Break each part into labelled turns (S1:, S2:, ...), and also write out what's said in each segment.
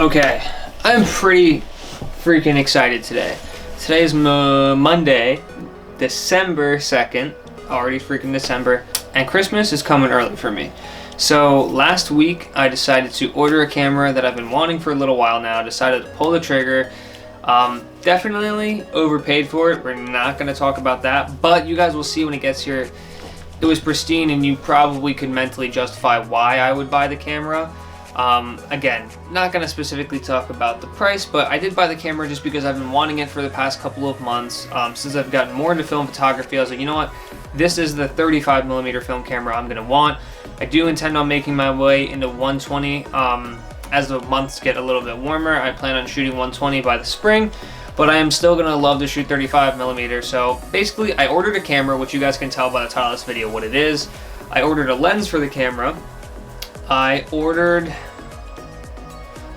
S1: Okay, I'm pretty freaking excited today. Today is Monday, December 2nd, already freaking December, and Christmas is coming early for me. So last week I decided to order a camera that I've been wanting for a little while now, decided to pull the trigger. Definitely overpaid for it, we're not going to talk about that, but you guys will see when it gets here. It was pristine and you probably could mentally justify why I would buy the camera. Again, not going to specifically talk about the price, but I did buy the camera just because I've been wanting it for the past couple of months. Since I've gotten more into film photography, I was like, you know what, this is the 35mm film camera I'm going to want. I do intend on making my way into 120 as the months get a little bit warmer. I plan on shooting 120 by the spring, but I am still going to love to shoot 35mm. So basically I ordered a camera, which you guys can tell by the title of this video what it is. I ordered a lens for the camera. I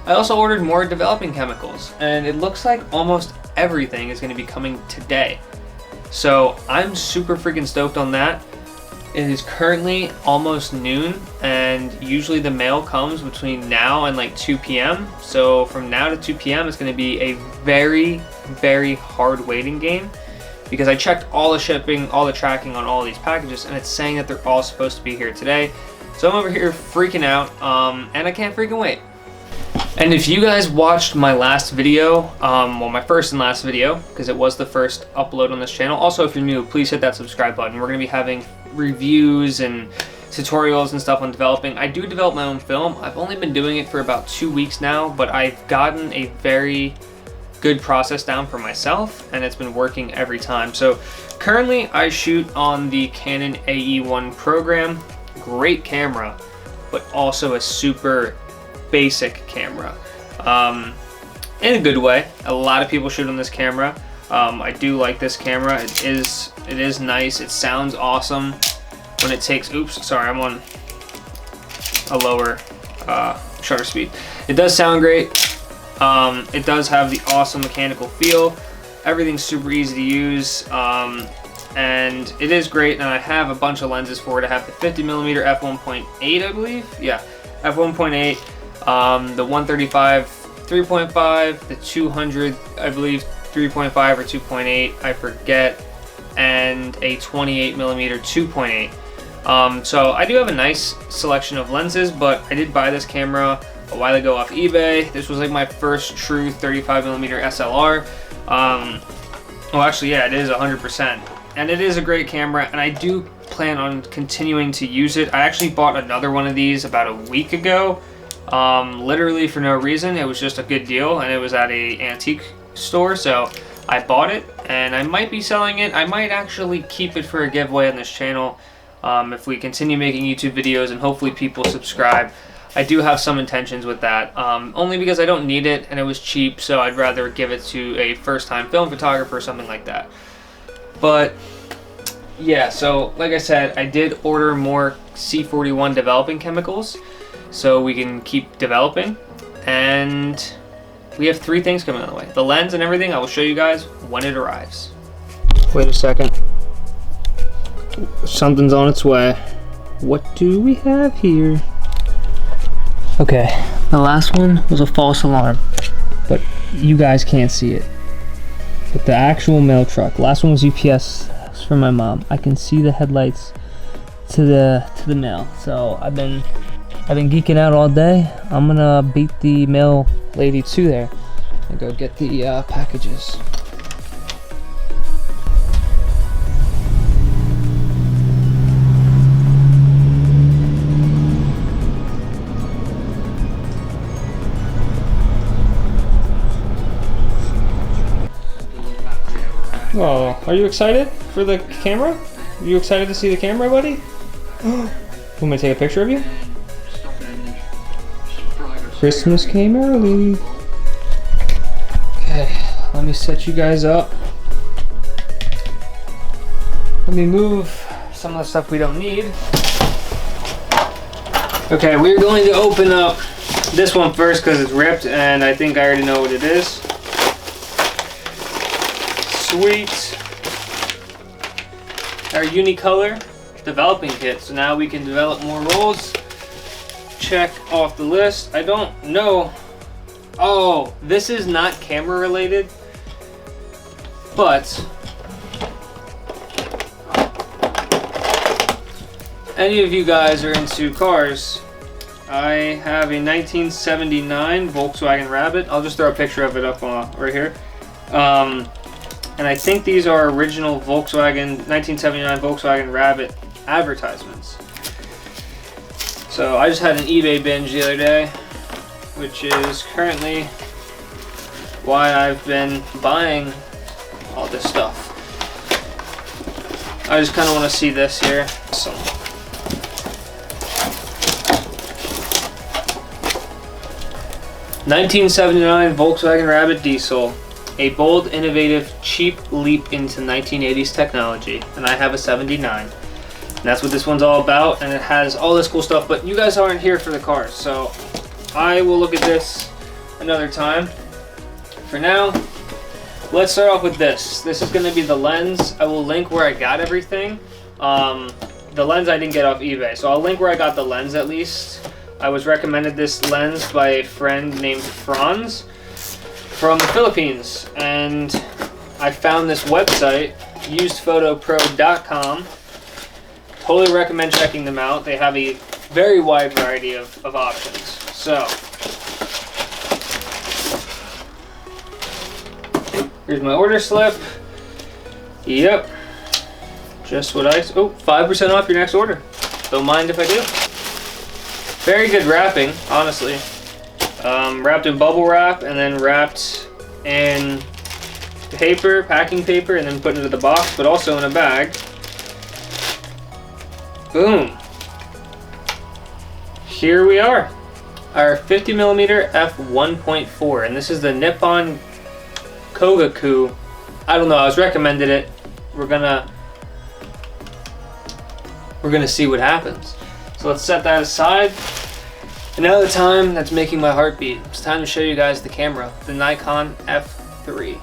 S1: also ordered more developing chemicals, and it looks like almost everything is going to be coming today. So I'm super freaking stoked on that. It is currently almost noon, and usually the mail comes between now and like 2 p.m. So from now to 2 p.m. it's going to be a very, very hard waiting game, because I checked all the shipping, all the tracking on all of these packages, and it's saying that they're all supposed to be here today. So I'm over here freaking out, and I can't freaking wait. And if you guys watched my last video, well, my first and last video, because it was the first upload on this channel. Also, if you're new, please hit that subscribe button. We're going to be having reviews and tutorials and stuff on developing. I do develop my own film. I've only been doing it for about 2 weeks now, but I've gotten a very good process down for myself, and it's been working every time. So currently I shoot on the Canon AE1 program. Great camera, but also a super basic camera, in a good way. A lot of people shoot on this camera. I do like this camera. It is nice. It sounds awesome when it takes, oops, sorry, I'm on a lower shutter speed. It does sound great. It does have the awesome mechanical feel. Everything's super easy to use, and it is great. And I have a bunch of lenses for it. I have the 50mm f1.8, I believe. Yeah, f1.8. The 135 3.5, the 200 I believe 3.5 or 2.8, I forget, and a 28mm 2.8. So I do have a nice selection of lenses, but I did buy this camera a while ago off eBay. This was like my first true 35mm SLR. Well, actually, yeah, it is 100%, and it is a great camera, and I do plan on continuing to use it. I actually bought another one of these about a week ago. Literally for no reason. It was just a good deal, and it was at a antique store, so I bought it, and I might be selling it. I might actually keep it for a giveaway on this channel, if we continue making YouTube videos and hopefully people subscribe. I do have some intentions with that, only because I don't need it and it was cheap, so I'd rather give it to a first-time film photographer or something like that. But yeah, so like I said, I did order more C41 developing chemicals so we can keep developing, and we have 3 things coming on the way. The lens and everything I will show you guys when it arrives. Wait a second. Something's on its way. What do we have here? Okay, the last one was a false alarm, but you guys can't see it. But the actual mail truck, last one was UPS. It's from my mom. I can see the headlights to the mail. So I've been geeking out all day. I'm gonna beat the mail lady to there and go get the packages. Oh, are you excited for the camera? Are you excited to see the camera, buddy? Want me to take a picture of you? Christmas came early. Okay, let me set you guys up. Let me move some of the stuff we don't need. Okay, we're going to open up this one first because it's ripped, and I think I already know what it is. Sweet. Our unicolor developing kit. So now we can develop more rolls. Check off the list. I don't know Oh, this is not camera related, but any of you guys are into cars, I have a 1979 Volkswagen Rabbit. I'll just throw a picture of it up right here. And I think these are original Volkswagen, 1979 Volkswagen Rabbit advertisements. So I just had an eBay binge the other day, which is currently why I've been buying all this stuff. I just kind of want to see this here. So 1979 Volkswagen Rabbit Diesel. A bold, innovative, cheap leap into 1980s technology. And I have a 79. And that's what this one's all about, and it has all this cool stuff, but you guys aren't here for the cars, so I will look at this another time. For now, let's start off with this. This is going to be the lens. I will link where I got everything. The lens I didn't get off eBay, so I'll link where I got the lens at least. I was recommended this lens by a friend named Franz from the Philippines, and I found this website, usedphotopro.com. Totally recommend checking them out. They have a very wide variety of options. So, here's my order slip. Yep. Just what I... Oh, 5% off your next order. Don't mind if I do. Very good wrapping, honestly. Wrapped in bubble wrap and then wrapped in paper, packing paper, and then put into the box, but also in a bag. Boom. Here we are. Our 50mm f1.4, and this is the Nippon Kogaku. I don't know, I was recommended it. We're gonna see what happens. So let's set that aside. And now the time that's making my heart beat. It's time to show you guys the camera, the Nikon F3.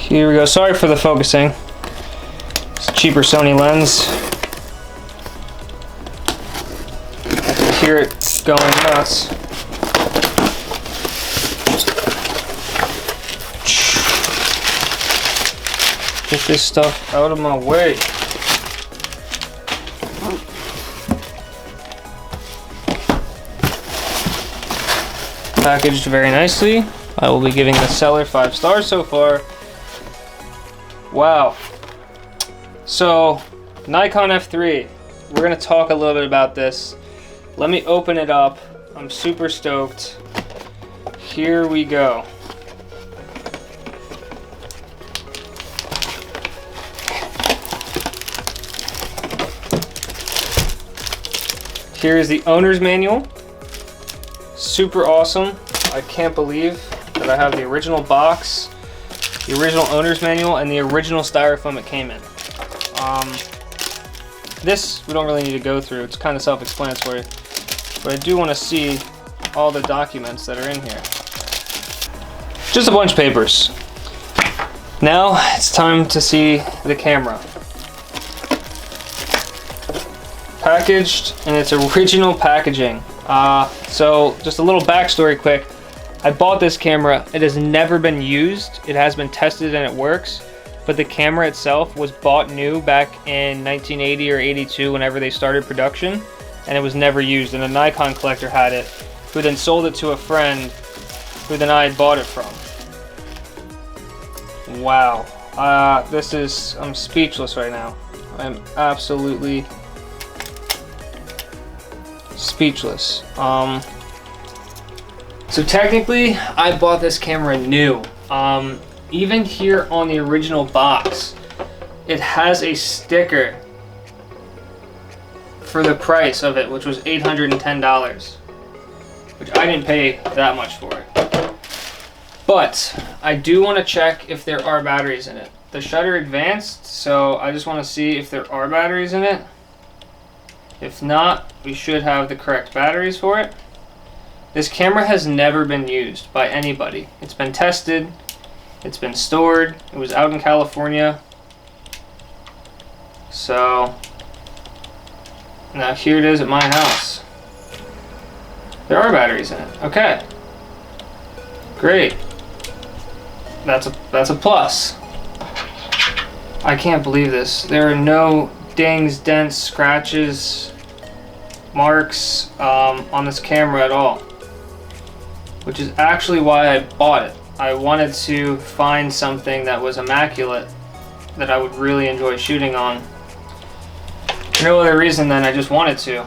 S1: Here we go. Sorry for the focusing. It's a cheaper Sony lens. I can hear it going nuts. Get this stuff out of my way. Packaged very nicely. I will be giving the seller 5 stars so far. Wow. So, Nikon F3. We're going to talk a little bit about this. Let me open it up. I'm super stoked. Here we go. Here's the owner's manual. Super awesome. I can't believe that I have the original box, the original owner's manual, and the original styrofoam it came in. This we don't really need to go through. It's kind of self-explanatory. But I do want to see all the documents that are in here. Just a bunch of papers. Now it's time to see the camera. Packaged in its original packaging. So just a little backstory quick. I bought this camera. It has never been used. It has been tested and it works. But the camera itself was bought new back in 1980 or 82 whenever they started production. And it was never used. And a Nikon collector had it, who then sold it to a friend who then I had bought it from. Wow. I'm speechless right now. I'm absolutely speechless. So technically, I bought this camera new. Even here on the original box, it has a sticker for the price of it, which was $810, which I didn't pay that much for it. But I do want to check if there are batteries in it. The shutter advanced, so I just want to see if there are batteries in it. If not, we should have the correct batteries for it. This camera has never been used by anybody. It's been tested, it's been stored, it was out in California. So, now here it is at my house. There are batteries in it. Okay. Great. That's a plus. I can't believe this. There are no dings, dents, scratches, marks on this camera at all. Which is actually why I bought it. I wanted to find something that was immaculate that I would really enjoy shooting on. For no other reason than I just wanted to.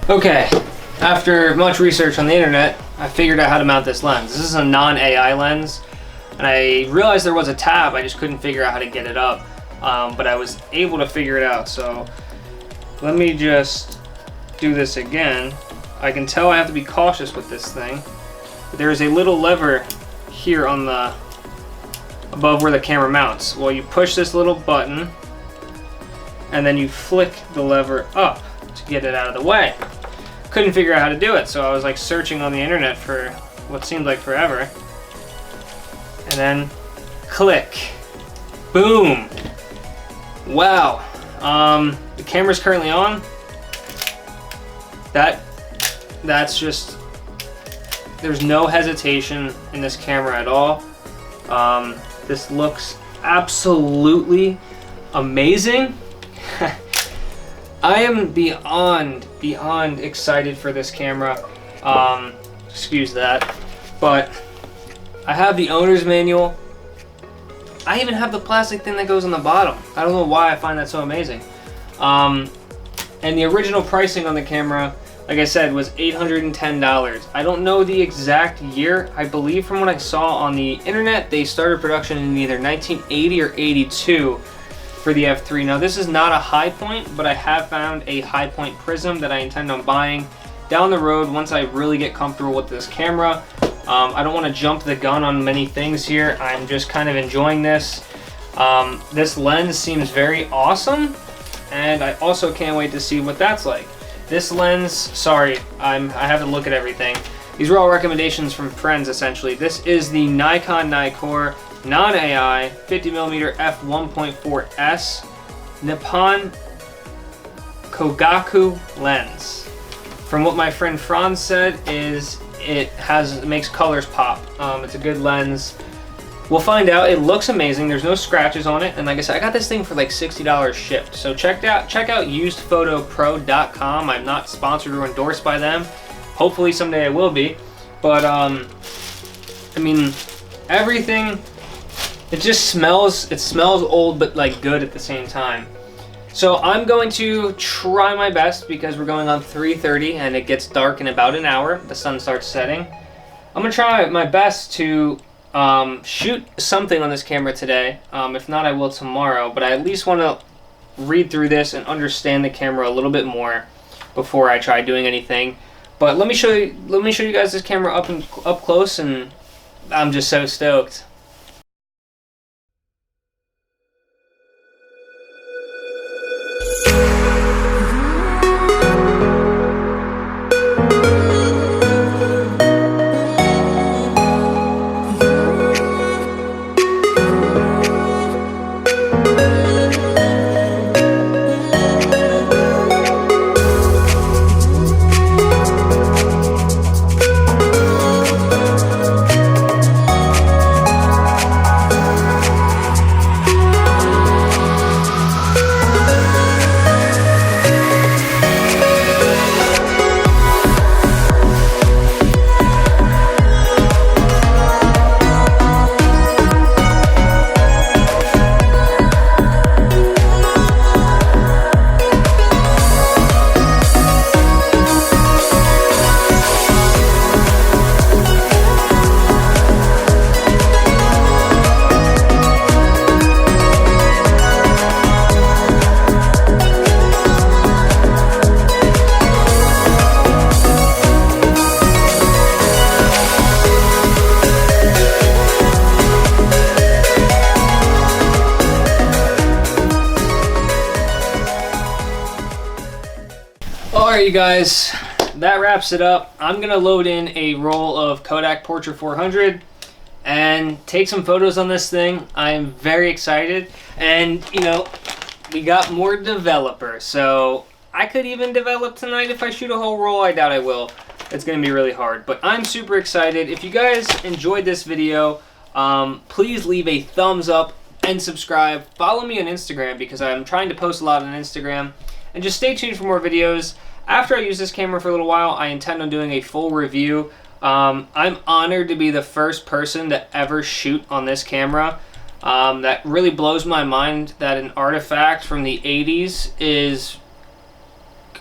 S1: Okay, after much research on the internet, I figured out how to mount this lens. This is a non-AI lens, and I realized there was a tab, I just couldn't figure out how to get it up. But I was able to figure it out, so let me just do this again. I can tell I have to be cautious with this thing. There is a little lever here on the above where the camera mounts. Well, you push this little button and then you flick the lever up to get it out of the way. Couldn't figure out how to do it, so I was like searching on the internet for what seemed like forever. And then click. Boom. Wow. The camera's currently on. That's just, there's no hesitation in this camera at all. This looks absolutely amazing. I am beyond excited for this camera. Excuse that. But I have the owner's manual. I even have the plastic thing that goes on the bottom. I don't know why I find that so amazing. And the original pricing on the camera, like I said, was $810. I don't know the exact year. I believe from what I saw on the internet, they started production in either 1980 or 82 for the F3. Now this is not a high point, but I have found a high point prism that I intend on buying down the road once I really get comfortable with this camera. I don't want to jump the gun on many things here. I'm just kind of enjoying this. This lens seems very awesome, and I also can't wait to see what that's like. This lens, sorry, I have to look at everything. These are all recommendations from friends, essentially. This is the Nikon non-AI 50mm f1.4s Nippon Kogaku lens. From what my friend Franz said, is it makes colors pop. It's a good lens. We'll find out. It looks amazing. There's no scratches on it, and like I said, I got this thing for like $60 shipped. So check out usedphotopro.com. I'm not sponsored or endorsed by them. Hopefully someday I will be. But I mean, everything. It just smells. It smells old, but like good at the same time. So I'm going to try my best because we're going on 3:30 and it gets dark in about an hour. The sun starts setting. I'm gonna try my best to shoot something on this camera today. If not, I will tomorrow. But I at least want to read through this and understand the camera a little bit more before I try doing anything. But let me show you guys this camera up close, and I'm just so stoked. Alright you guys, that wraps it up. I'm gonna load in a roll of Kodak Portra 400 and take some photos on this thing. I am very excited, and you know, we got more developers, so I could even develop tonight if I shoot a whole roll. I doubt I will. It's going to be really hard, but I'm super excited. If you guys enjoyed this video, please leave a thumbs up and subscribe. Follow me on Instagram because I'm trying to post a lot on Instagram. And just stay tuned for more videos. After I use this camera for a little while, I intend on doing a full review. I'm honored to be the first person to ever shoot on this camera. That really blows my mind that an artifact from the 80s is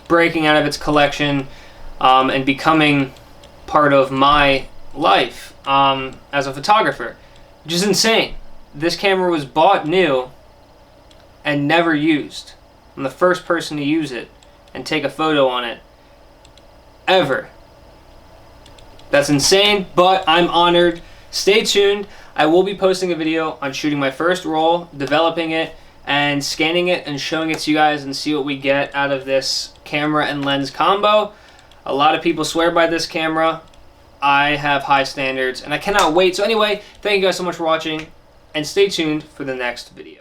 S1: breaking out of its collection and becoming part of my life as a photographer, which is insane. This camera was bought new and never used. I'm the first person to use it and take a photo on it ever. That's insane, but I'm honored. Stay tuned. I will be posting a video on shooting my first roll, developing it, and scanning it and showing it to you guys and see what we get out of this camera and lens combo. A lot of people swear by this camera. I have high standards and I cannot wait. So anyway, thank you guys so much for watching and stay tuned for the next video.